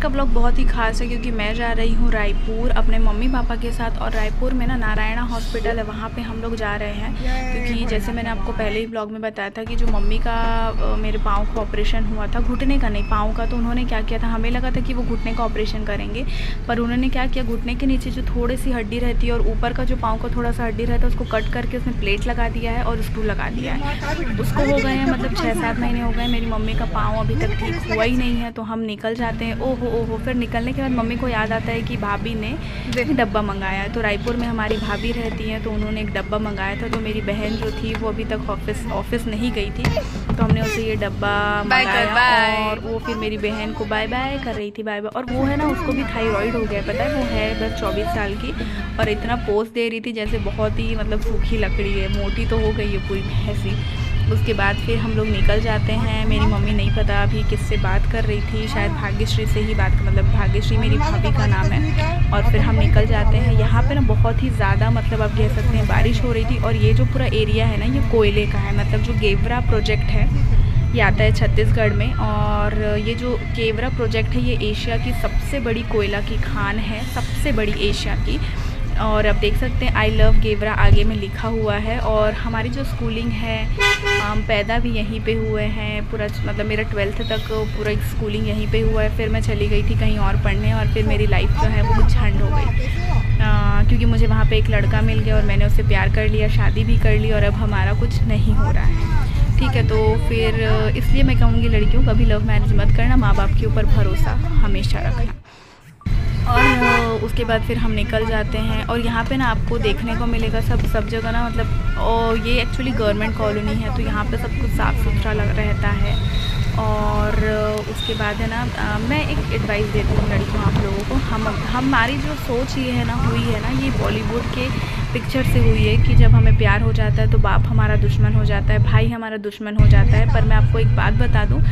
का ब्लॉग बहुत ही खास है क्योंकि मैं जा रही हूँ रायपुर अपने मम्मी पापा के साथ। और रायपुर में ना नारायणा हॉस्पिटल है, वहाँ पे हम लोग जा रहे हैं क्योंकि जैसे मैंने आपको पहले ही ब्लॉग में बताया था कि जो मम्मी का मेरे पाँव को ऑपरेशन हुआ था, घुटने का नहीं पाँव का, तो उन्होंने क्या किया था, हमें लगा था कि वो घुटने का ऑपरेशन करेंगे, पर उन्होंने क्या किया, घुटने के नीचे जो थोड़ी सी हड्डी रहती है और ऊपर का जो पाँव का थोड़ा सा हड्डी रहता है उसको कट करके उसमें प्लेट लगा दिया है और स्क्रू लगा दिया है। उसको हो गए हैं मतलब 6-7 महीने हो गए, मेरी मम्मी का पाँव अभी तक ठीक हुआ ही नहीं है। तो हम निकल जाते हैं। ओहो फिर निकलने के बाद मम्मी को याद आता है कि भाभी ने डब्बा मंगाया है। तो रायपुर में हमारी भाभी रहती हैं, तो उन्होंने एक डब्बा मंगाया था। तो मेरी बहन जो थी वो अभी तक ऑफिस नहीं गई थी, तो हमने उसे ये डब्बा मंगाया और वो फिर मेरी बहन को बाय बाय कर रही थी, बाय बाय। और वो है ना, उसको भी थायराइड हो गया, पता है, वो है बस 24 साल की और इतना पोज दे रही थी जैसे बहुत ही मतलब सूखी लकड़ी है, मोटी तो हो गई है पूरी भैंसी। उसके बाद फिर हम लोग निकल जाते हैं। मेरी मम्मी नहीं पता अभी किससे बात कर रही थी, शायद भाग्यश्री से ही बात, मतलब भाग्यश्री मेरी भाभी का नाम है। और फिर हम निकल जाते हैं। यहाँ पे ना बहुत ही ज़्यादा मतलब आप कह सकते हैं बारिश हो रही थी। और ये जो पूरा एरिया है ना, ये कोयले का है, मतलब जो गेवरा प्रोजेक्ट है ये आता है छत्तीसगढ़ में। और ये जो गेवरा प्रोजेक्ट है ये एशिया की सबसे बड़ी कोयला की खान है, सबसे बड़ी एशिया की। और आप देख सकते हैं आई लव गेवरा आगे में लिखा हुआ है। और हमारी जो स्कूलिंग है, हम पैदा भी यहीं पे हुए हैं, पूरा मतलब मेरा 12th तक पूरा स्कूलिंग यहीं पे हुआ है। फिर मैं चली गई थी कहीं और पढ़ने और फिर मेरी लाइफ जो है वो कुछ झंड हो गई क्योंकि मुझे वहाँ पे एक लड़का मिल गया और मैंने उससे प्यार कर लिया, शादी भी कर ली और अब हमारा कुछ नहीं हो रहा है, ठीक है। तो फिर इसलिए मैं कहूँगी लड़कियों कभी लव मैरिज मत करना, माँ बाप के ऊपर भरोसा हमेशा रखना। और उसके बाद फिर हम निकल जाते हैं। और यहाँ पे ना आपको देखने को मिलेगा सब जगह ना, मतलब और ये एक्चुअली गवर्नमेंट कॉलोनी है, तो यहाँ पे सब कुछ साफ़ सुथरा रहता है। और उसके बाद है ना, मैं एक एडवाइस देती हूँ लड़कियों आप लोगों को, हमारी जो सोच ये है ना, हुई है ना, ये बॉलीवुड के पिक्चर से हुई है कि जब हमें प्यार हो जाता है तो बाप हमारा दुश्मन हो जाता है, भाई हमारा दुश्मन हो जाता है। पर मैं आपको एक बात बता दूँ,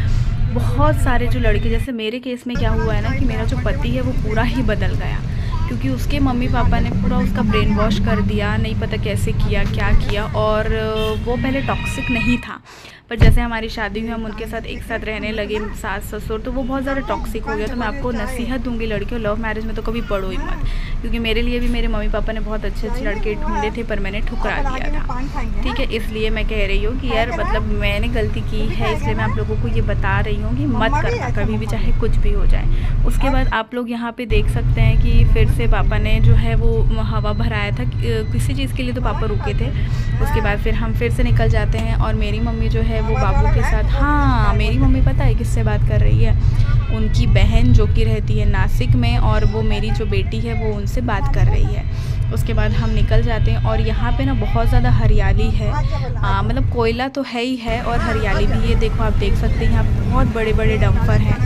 बहुत सारे जो लड़के, जैसे मेरे केस में क्या हुआ है ना कि मेरा जो पति है वो पूरा ही बदल गया क्योंकि उसके मम्मी पापा ने पूरा उसका ब्रेन वॉश कर दिया, नहीं पता कैसे किया, क्या किया। और वो पहले टॉक्सिक नहीं था, पर जैसे हमारी शादी हुई, हम उनके साथ एक साथ रहने लगे, सास ससुर, तो वो बहुत ज़्यादा टॉक्सिक हो गया। तो मैं आपको नसीहत दूंगी लड़कियों, लव मैरिज में तो कभी पड़ो ही मत, क्योंकि मेरे लिए भी मेरे मम्मी पापा ने बहुत अच्छे अच्छे लड़के ढूंढे थे पर मैंने ठुकरा दिया था, ठीक है। इसलिए मैं कह रही हूँ कि यार मतलब मैंने गलती की है, इसलिए मैं आप लोगों को ये बता रही हूँ कि मत करना कभी भी, चाहे कुछ भी हो जाए। उसके बाद आप लोग यहाँ पे देख सकते हैं कि फिर से पापा ने जो है वो हवा भराया था किसी चीज़ के लिए, तो पापा रुके थे। उसके बाद फिर हम फिर से निकल जाते हैं और मेरी मम्मी जो है वो बाबू के साथ, हाँ मेरी मम्मी पता है किससे बात कर रही है, उनकी बहन जो कि रहती है नासिक में, और वो मेरी जो बेटी है वो उनसे बात कर रही है। उसके बाद हम निकल जाते हैं और यहाँ पे ना बहुत ज़्यादा हरियाली है, मतलब कोयला तो है ही है और हरियाली भी। ये देखो आप देख सकते हैं यहाँ बहुत बड़े बड़े डंपर हैं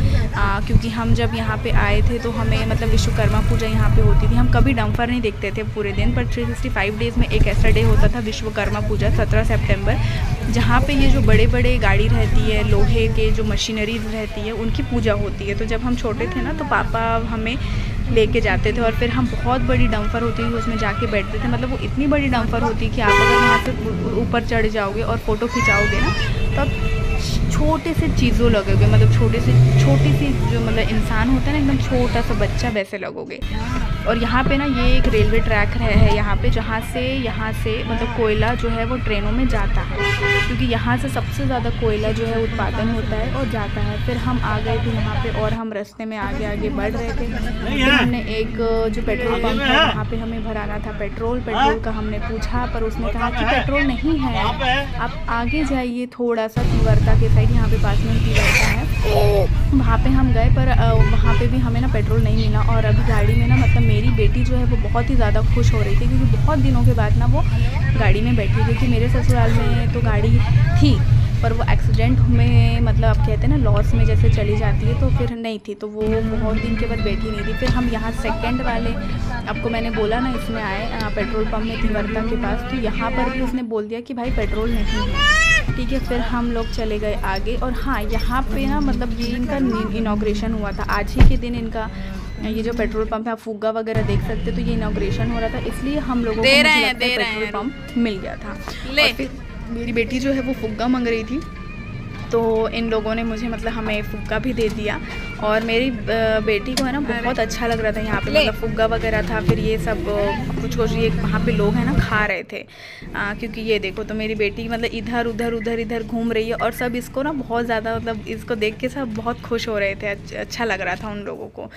क्योंकि हम जब यहाँ पे आए थे तो हमें मतलब विश्वकर्मा पूजा यहाँ पे होती थी, हम कभी डंपर नहीं देखते थे पूरे दिन, पर 365 डेज़ में एक ऐसा डे होता था विश्वकर्मा पूजा 17 सितंबर, जहाँ पे ये जो बड़े बड़े गाड़ी रहती है, लोहे के जो मशीनरीज रहती है, उनकी पूजा होती है। तो जब हम छोटे थे ना तो पापा हमें लेके जाते थे और फिर हम बहुत बड़ी डंपर होती थी उसमें जाके बैठते थे, मतलब वो इतनी बड़ी डंपर होती कि आप अगर यहाँ से ऊपर चढ़ जाओगे और फ़ोटो खिंचाओगे ना तब छोटे से चीज़ों लगोगे, मतलब छोटी सी जो मतलब इंसान होता है ना, एकदम छोटा सा बच्चा वैसे लगोगे। और यहाँ पे ना ये एक रेलवे ट्रैक है यहाँ पे, यहाँ से मतलब कोयला जो है वो ट्रेनों में जाता है, क्योंकि यहाँ से सबसे ज़्यादा कोयला जो है उत्पादन होता है और जाता है। फिर हम आ गए थे यहाँ पे और हम रास्ते में आगे बढ़ रहे थे, फिर हमने एक जो पेट्रोल पंप है वहाँ पे हमें भराना था पेट्रोल का हमने पूछा, पर उसने कहा कि पेट्रोल नहीं है, आप आगे जाइए थोड़ा सा तिवरता के साइड, यहाँ पे पास में तिवरता है, वहाँ पे हम गए पर वहाँ पे भी हमें ना पेट्रोल नहीं मिला। और अभी गाड़ी में ना मतलब मेरी बेटी जो है वो बहुत ही ज़्यादा खुश हो रही थी क्योंकि बहुत दिनों के बाद ना वो गाड़ी में बैठी, क्योंकि मेरे ससुराल में तो गाड़ी थी पर वो एक्सीडेंट में मतलब आप कहते हैं ना लॉस में जैसे चली जाती है, तो फिर नहीं थी, तो वो बहुत दिन के बाद बैठी नहीं थी। फिर हम यहाँ सेकंड वाले, आपको मैंने बोला ना इसमें आए पेट्रोल पंप में तिवरता के पास, तो यहाँ पर भी उसने बोल दिया कि भाई पेट्रोल नहीं है, ठीक है। फिर हम लोग चले गए आगे। और हाँ यहाँ पे ना मतलब ये इनका इनॉग्रेशन हुआ था, आज ही के दिन इनका ये जो पेट्रोल पंप है, आप फुग्गा वगैरह देख सकते, तो ये इनॉग्रेशन हो रहा था, इसलिए हम लोगों को पेट्रोल पंप मिल गया था। और फिर मेरी बेटी जो है वो फुग्गा मांग रही थी, तो इन लोगों ने मुझे मतलब हमें फुग्गा भी दे दिया। और मेरी बेटी को है ना बहुत अच्छा लग रहा था यहाँ पे, मतलब फुग्गा वगैरह था, फिर ये सब कुछ ये वहाँ पे लोग हैं ना खा रहे थे, क्योंकि ये देखो तो मेरी बेटी मतलब इधर उधर उधर इधर घूम रही है और सब इसको ना बहुत ज़्यादा मतलब इसको देख के सब बहुत खुश हो रहे थे, अच्छा लग रहा था उन लोगों को।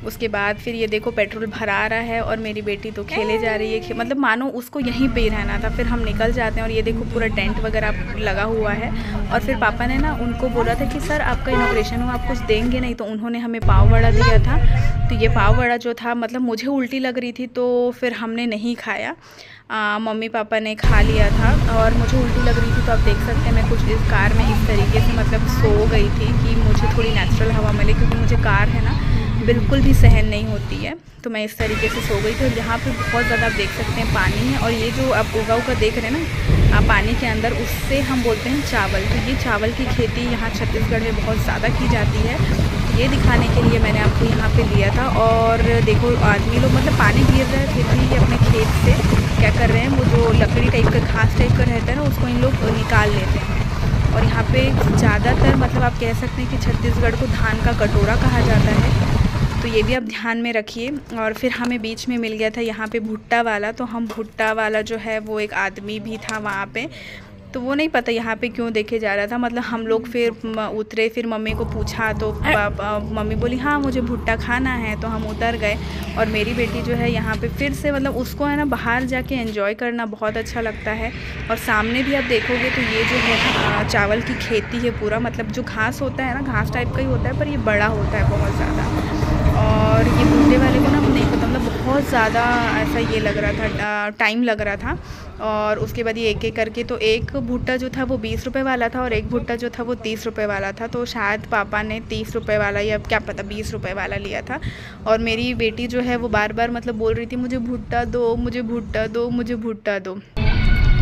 उसके बाद फिर ये देखो पेट्रोल भरा रहा है और मेरी बेटी तो खेले जा रही है, मतलब मानो उसको यहीं पे ही रहना था। फिर हम निकल जाते हैं और ये देखो पूरा टेंट वगैरह लगा हुआ है। और फिर पापा ने ना उनको बोला था कि सर आपका इनॉग्रेशन हुआ, आप कुछ देंगे नहीं, तो उन्होंने हमें पाव वड़ा दिया था। तो ये पाव वड़ा जो था मतलब मुझे उल्टी लग रही थी तो फिर हमने नहीं खाया, मम्मी पापा ने खा लिया था। और मुझे उल्टी लग रही थी तो आप देख सकते हैं मैं कुछ इस कार में इस तरीके से मतलब सो गई थी कि मुझे थोड़ी नेचुरल हवा मिले, क्योंकि मुझे कार है ना बिल्कुल भी सहन नहीं होती है, तो मैं इस तरीके से सो गई थी। और यहाँ पे बहुत ज़्यादा आप देख सकते हैं पानी है, और ये जो आप उगा उगा देख रहे हैं ना पानी के अंदर, उससे हम बोलते हैं चावल। तो ये चावल की खेती यहाँ छत्तीसगढ़ में बहुत ज़्यादा की जाती है, ये दिखाने के लिए मैंने आपको यहाँ पे लिया था। और देखो आदमी लोग मतलब पानी गिर रहा है फिर भी अपने खेत से क्या कर रहे हैं, वो जो लकड़ी टाइप का घास टाइप का रहता है ना उसको इन लोग निकाल लेते हैं। और यहाँ पे ज़्यादातर मतलब आप कह सकते हैं कि छत्तीसगढ़ को धान का कटोरा कहा जाता है, तो ये भी आप ध्यान में रखिए। और फिर हमें बीच में मिल गया था यहाँ पे भुट्टा वाला, तो हम भुट्टा वाला जो है वो एक आदमी भी था वहाँ पे, तो वो नहीं पता यहाँ पे क्यों देखे जा रहा था। मतलब हम लोग फिर उतरे, फिर मम्मी को पूछा तो मम्मी बोली हाँ मुझे भुट्टा खाना है, तो हम उतर गए। और मेरी बेटी जो है यहाँ पे फिर से मतलब उसको है ना बाहर जाके एंजॉय करना बहुत अच्छा लगता है। और सामने भी आप देखोगे तो ये जो है ना चावल की खेती है पूरा, मतलब जो घास होता है ना घास टाइप का ही होता है, पर ये बड़ा होता है बहुत ज़्यादा। और ये भुट्टे वाले को ना नहीं पता, मतलब बहुत ज़्यादा ऐसा ये लग रहा था, टाइम लग रहा था। और उसके बाद ये एक एक करके, तो एक भुट्टा जो था वो 20 रुपये वाला था और एक भुट्टा जो था वो 30 रुपये वाला था। तो शायद पापा ने 30 रुपये वाला या क्या पता 20 रुपये वाला लिया था। और मेरी बेटी जो है वो बार बार मतलब बोल रही थी मुझे भुट्टा दो, मुझे भुट्टा दो, मुझे भुट्टा दो।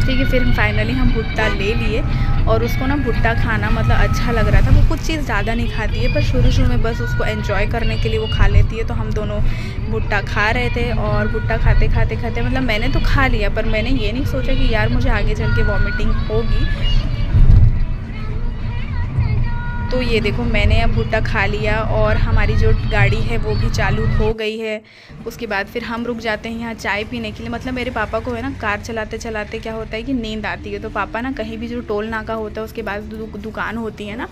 ठीक है, फिर फाइनली हम भुट्टा ले लिए और उसको ना भुट्टा खाना मतलब अच्छा लग रहा था। वो कुछ चीज़ ज़्यादा नहीं खाती है, पर शुरू में बस उसको एंजॉय करने के लिए वो खा लेती है। तो हम दोनों भुट्टा खा रहे थे और भुट्टा खाते खाते मतलब मैंने तो खा लिया, पर मैंने ये नहीं सोचा कि यार मुझे आगे चल के वॉमिटिंग होगी। तो ये देखो मैंने अब भुट्टा खा लिया और हमारी जो गाड़ी है वो भी चालू हो गई है। उसके बाद फिर हम रुक जाते हैं यहाँ चाय पीने के लिए। मतलब मेरे पापा को है ना कार चलाते चलाते क्या होता है कि नींद आती है, तो पापा ना कहीं भी जो टोल नाका होता है उसके बाद दुकान होती है ना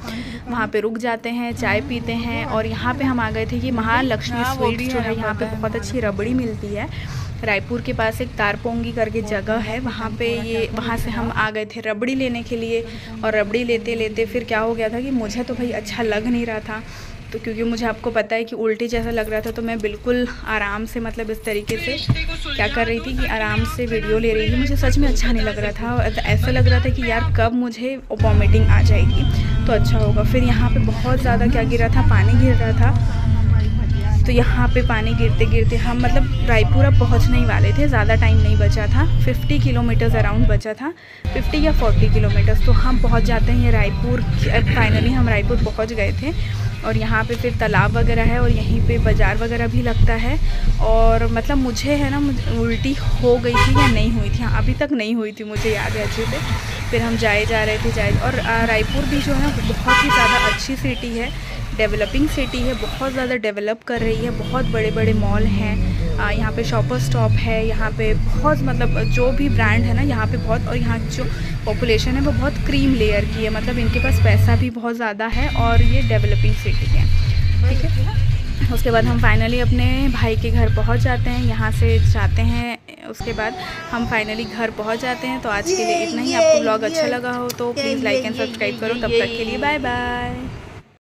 वहाँ पे रुक जाते हैं, चाय पीते हैं। और यहाँ पे हम आ गए थे कि महालक्ष्मी स्वीट्स जो है यहाँ पे बहुत अच्छी रबड़ी मिलती है। रायपुर के पास एक तारपोंगी करके जगह है, वहाँ से हम आ गए थे रबड़ी लेने के लिए। और रबड़ी लेते लेते फिर क्या हो गया था कि मुझे तो भाई अच्छा लग नहीं रहा था, तो क्योंकि मुझे आपको पता है कि उल्टी जैसा लग रहा था, तो मैं बिल्कुल आराम से मतलब इस तरीके से क्या कर रही थी कि आराम से वीडियो ले रही थी। मुझे सच में अच्छा नहीं लग रहा था, ऐसा लग रहा था कि यार कब मुझे वॉमिटिंग आ जाएगी तो अच्छा होगा। फिर यहाँ पे बहुत ज़्यादा क्या गिरा था, पानी गिर रहा था। तो यहाँ पे पानी गिरते गिरते हम मतलब रायपुर अब पहुँचने ही वाले थे, ज़्यादा टाइम नहीं बचा था, 50 किलोमीटर्स अराउंड बचा था, 50 या 40 किलोमीटर्स। तो हम पहुँच जाते हैं रायपुर। फाइनली हम रायपुर पहुँच गए थे। और यहाँ पे फिर तालाब वगैरह है और यहीं पे बाज़ार वगैरह भी लगता है। और मतलब मुझे है ना उल्टी हो गई थी या नहीं हुई थी, हाँ अभी तक नहीं हुई थी, मुझे याद है अच्छे से। फिर हम जा रहे थे। और रायपुर भी जो है बहुत ही ज़्यादा अच्छी सिटी है, डेवलपिंग सिटी है, बहुत ज़्यादा डेवलप कर रही है। बहुत बड़े बड़े मॉल हैं, यहाँ पे शॉपर स्टॉप है, यहाँ पे बहुत मतलब जो भी ब्रांड है ना यहाँ पे बहुत। और यहाँ जो पॉपुलेशन है वो बहुत क्रीम लेयर की है, मतलब इनके पास पैसा भी बहुत ज़्यादा है और ये डेवलपिंग सिटी है। ठीक है, उसके बाद हम फाइनली अपने भाई के घर पहुँच जाते हैं, यहाँ से जाते हैं। उसके बाद हम फाइनली घर पहुँच जाते हैं। तो आज के लिए इतना ही। आपको ब्लॉग अच्छा लगा हो तो प्लीज़ लाइक एंड सब्सक्राइब करो। तब तक के लिए बाय बाय।